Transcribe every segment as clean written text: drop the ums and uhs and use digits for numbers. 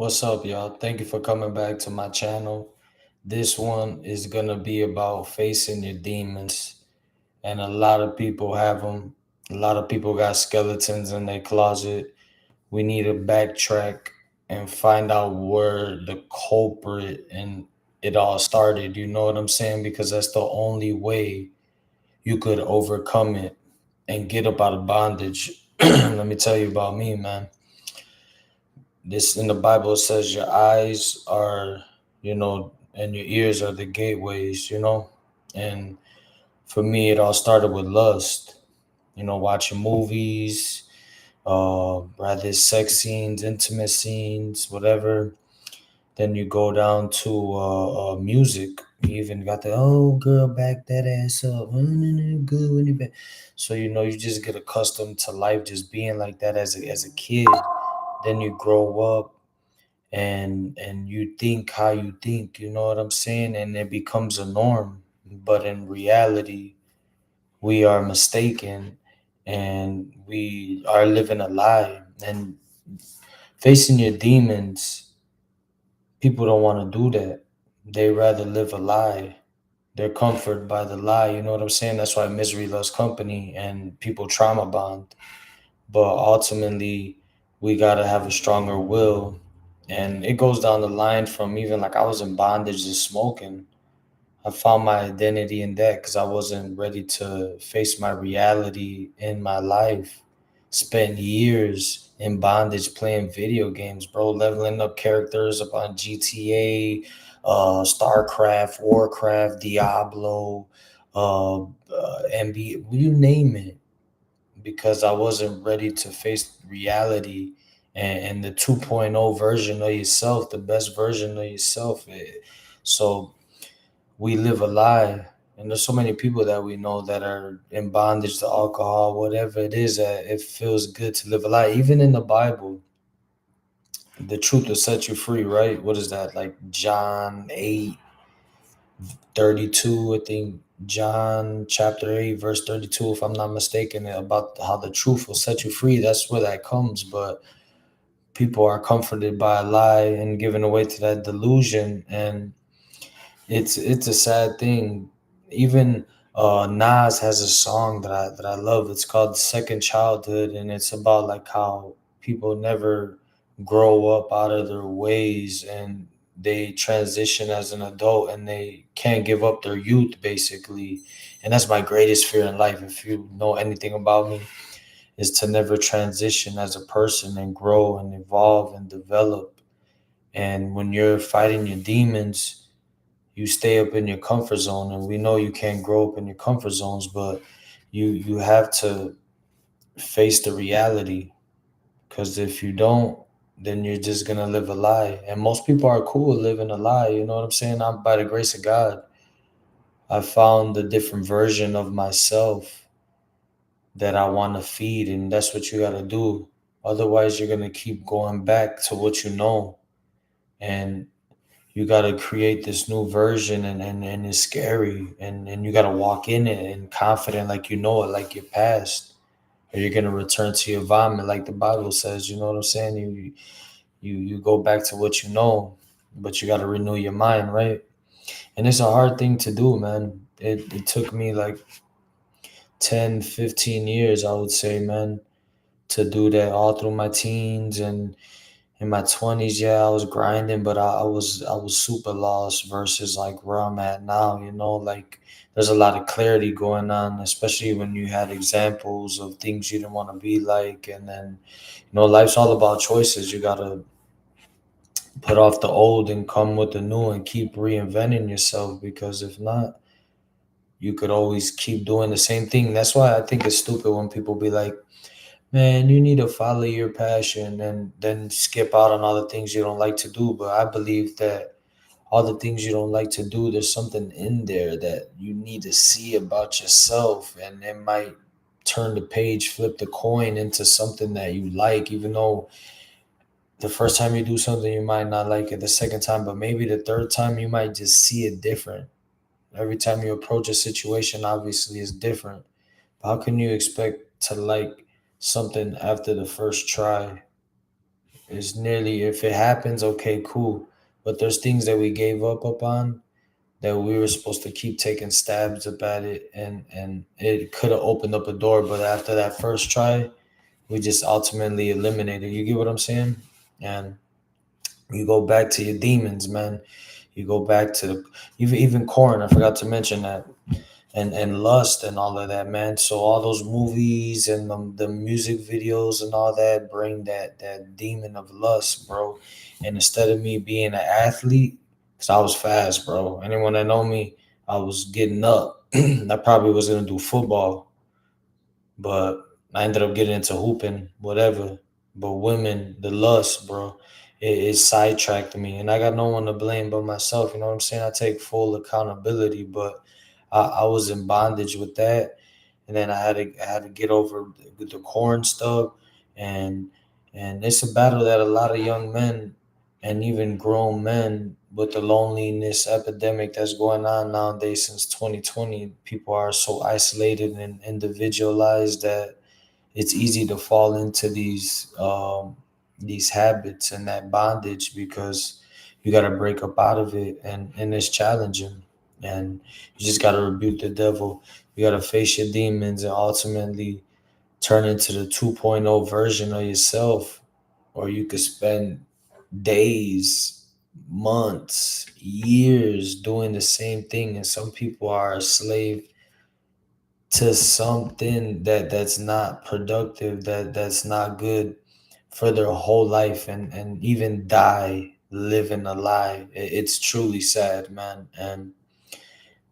What's up, y'all? Thank you for coming back to my channel. This one is gonna be about facing your demons, and a lot of people have them. A lot of people got skeletons in their closet. We need to backtrack and find out where the culprit and it all started. You know what I'm saying? Because that's the only way you could overcome it and get up out of bondage. Let me tell you about me, man. This in the Bible says your eyes are, and your ears are the gateways, And for me, it all started with lust, watching movies, rather sex scenes, intimate scenes, whatever. Then you go down to music. You even got the oh girl, back that ass up, good when you back. So you just get accustomed to life just being like that as a kid. Then you grow up and you think how you think, you know what I'm saying? And it becomes a norm. But in reality, we are mistaken and we are living a lie. And facing your demons, people don't want to do that. They rather live a lie. They're comforted by the lie, you know what I'm saying? That's why misery loves company and people trauma bond. But ultimately, we got to have a stronger will. And it goes down the line from even like I was in bondage to smoking. I found my identity in that because I wasn't ready to face my reality in my life. Spent years in bondage playing video games, bro, leveling up characters up on GTA, StarCraft, Warcraft, Diablo, NBA, you name it, because I wasn't ready to face reality and the 2.0 version of yourself, the best version of yourself. So we live a lie. And there's so many people that we know that are in bondage to alcohol, whatever it is, that it feels good to live a lie. Even in the Bible, the truth will set you free, right? What is that? Like John 8:32, I think. John chapter 8, verse 32, if I'm not mistaken, about how the truth will set you free. That's where that comes. But people are comforted by a lie and given away to that delusion. And it's a sad thing. Even Nas has a song that I love. It's called Second Childhood, and it's about like how people never grow up out of their ways and they transition as an adult and they can't give up their youth basically. And that's my greatest fear in life. If you know anything about me, is to never transition as a person and grow and evolve and develop. And when you're fighting your demons, you stay up in your comfort zone, and we know you can't grow up in your comfort zones, but you have to face the reality, because if you don't, then you're just gonna live a lie. And most people are cool with living a lie, you know what I'm saying? I'm, by the grace of God, I found a different version of myself that I want to feed, and that's what you got to do. Otherwise you're gonna keep going back to what you know, and you got to create this new version, and it's scary, and you got to walk in it and confident like you know it, like your past, or you're going to return to your vomit like the Bible says, you know what I'm saying? You go back to what you know, but you got to renew your mind, right? And it's a hard thing to do, man. It took me like 10, 15 years, I would say, man, to do that all through my teens. And in my 20s, yeah, I was grinding, but I was super lost versus like where I'm at now, like there's a lot of clarity going on, especially when you had examples of things you didn't want to be like. And then, life's all about choices. You gotta put off the old and come with the new and keep reinventing yourself, because if not, you could always keep doing the same thing. That's why I think it's stupid when people be like, man, you need to follow your passion and then skip out on all the things you don't like to do. But I believe that all the things you don't like to do, there's something in there that you need to see about yourself. And it might turn the page, flip the coin into something that you like, even though the first time you do something, you might not like it the second time, but maybe the third time you might just see it different. Every time you approach a situation, obviously, is different. How can you expect to like something after the first try? is nearly, if it happens, okay, cool. But there's things that we gave up on that we were supposed to keep taking stabs up at it, and it could have opened up a door, but after that first try, we just ultimately eliminated. You get what I'm saying? And you go back to your demons, man. You go back to even corn. I forgot to mention that, and lust and all of that, man. So all those movies and the music videos and all that bring that demon of lust, bro. And instead of me being an athlete, because I was fast, bro. Anyone that know me, I was getting up. I probably was gonna do football, but I ended up getting into hooping, whatever. But women, the lust, bro, it sidetracked me, and I got no one to blame but myself. You know what I'm saying? I take full accountability, but I was in bondage with that, and then I had to get over the corn stuff, and and it's a battle that a lot of young men and even grown men with the loneliness epidemic that's going on nowadays since 2020. People are so isolated and individualized that it's easy to fall into these habits and that bondage, because you got to break up out of it, and it's challenging, and you just got to rebuke the devil. You got to face your demons and ultimately turn into the 2.0 version of yourself, or you could spend days, months, years doing the same thing. And some people are a slave to something that's not productive, that's not good for their whole life, and even die living a lie. It's truly sad, man. And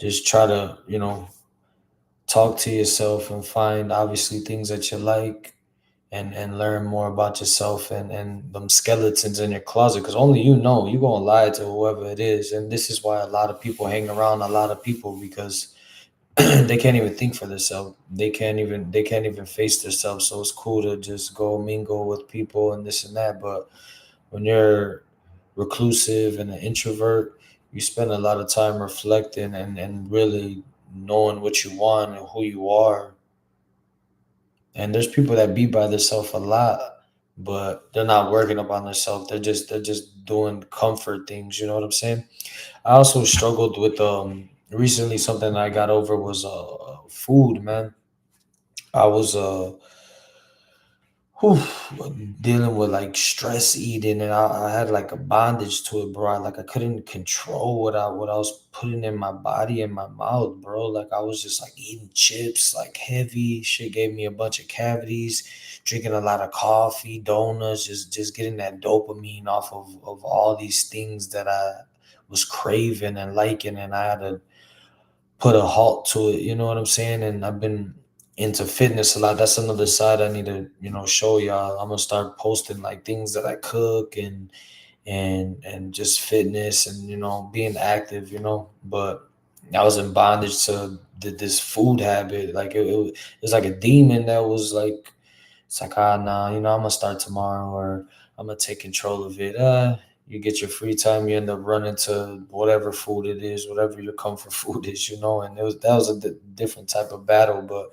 just try to, talk to yourself and find obviously things that you like, and learn more about yourself and them skeletons in your closet, because only you know. You gonna lie to whoever it is, and this is why a lot of people hang around a lot of people, because they can't even think for themselves. They can't even face themselves. So it's cool to just go mingle with people and this and that. But when you're reclusive and an introvert, you spend a lot of time reflecting and really knowing what you want and who you are. And there's people that be by themselves a lot, but they're not working upon themselves. They're just doing comfort things. You know what I'm saying? I also struggled with recently. Something I got over was food, man. I was whew, dealing with like stress eating, and I had like a bondage to it, bro. Like I couldn't control what I was putting in my body and my mouth, bro. Like I was just like eating chips, like heavy shit, gave me a bunch of cavities. Drinking a lot of coffee, donuts, just getting that dopamine off of all these things that I was craving and liking, and I had to put a halt to it. You know what I'm saying? And I've been into fitness a lot. That's another side I need to, show y'all. I'm gonna start posting like things that I cook, and just fitness, and being active. But I was in bondage to this food habit. Like it was like a demon that was like, it's like, ah, nah, I'm gonna start tomorrow, or I'm gonna take control of it. You get your free time, you end up running to whatever food it is, whatever your comfort food is, and that was a different type of battle, but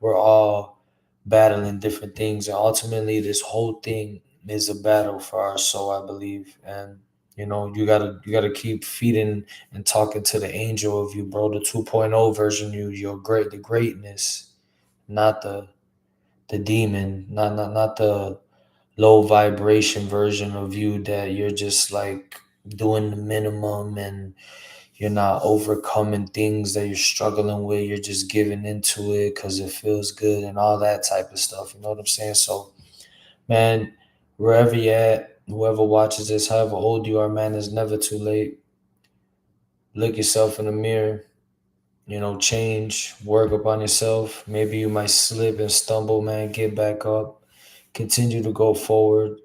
we're all battling different things, and ultimately, this whole thing is a battle for our soul, I believe, and you gotta keep feeding and talking to the angel of you, bro, the 2.0 version, the greatness, not the demon, not the low vibration version of you that you're just like doing the minimum, and you're not overcoming things that you're struggling with. You're just giving into it because it feels good and all that type of stuff. You know what I'm saying? So, man, wherever you at, whoever watches this, however old you are, man, it's never too late. Look yourself in the mirror, change, work upon yourself. Maybe you might slip and stumble, man. Get back up, continue to go forward,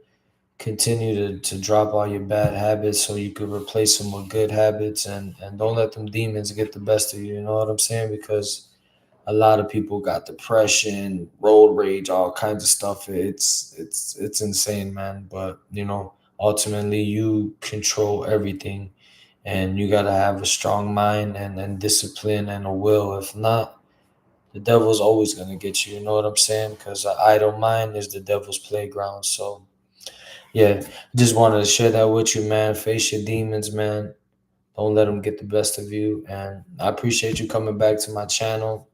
continue to drop all your bad habits so you could replace them with good habits, and don't let them demons get the best of you. You know what I'm saying? Because a lot of people got depression, road rage, all kinds of stuff. It's insane, man. But ultimately you control everything, and you gotta have a strong mind and discipline and a will. If not, the devil's always gonna get you. You know what I'm saying? Because an idle mind is the devil's playground. So Yeah, just wanted to share that with you, man. Face your demons, man. Don't let them get the best of you. And I appreciate you coming back to my channel.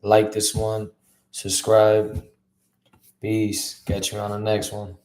Like this one, subscribe. Peace. Catch you on the next one.